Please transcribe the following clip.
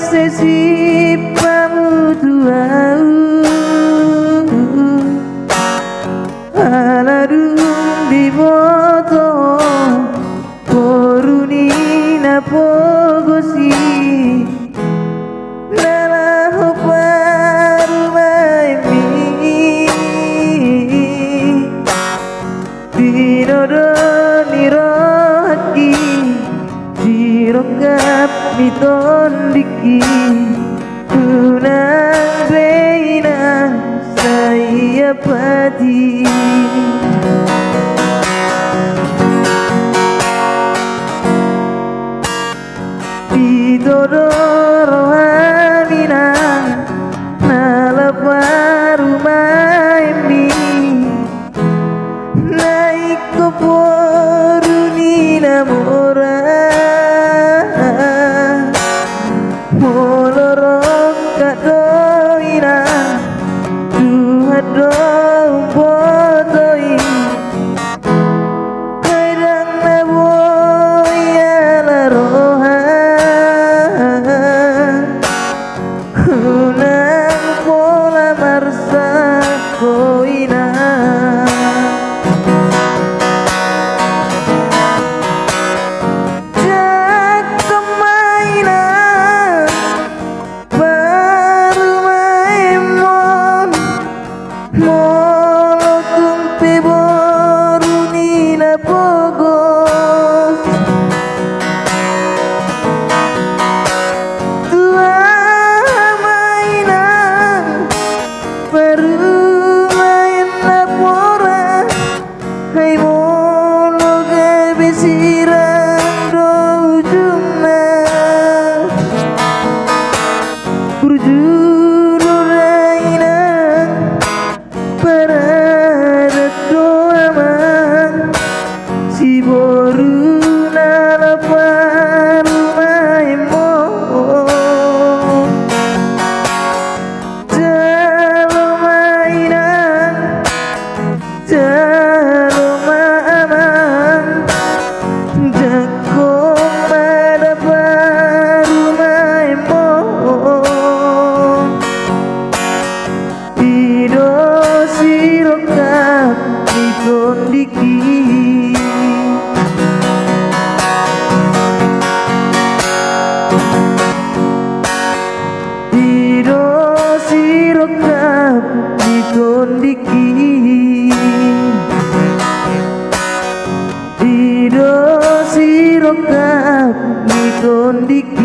sesi pamutuau aladung di foto korunina pogosi nalah parumaenmi dinodoni rohaki dirokap mitondiki kunang reina saya pati ditodoro hamina nala parumaenmi naik ke porunina mora molorong kadoina tuhadong botoi kadang naboya laroha unang pola marsa koina Dido sirokap mikondiki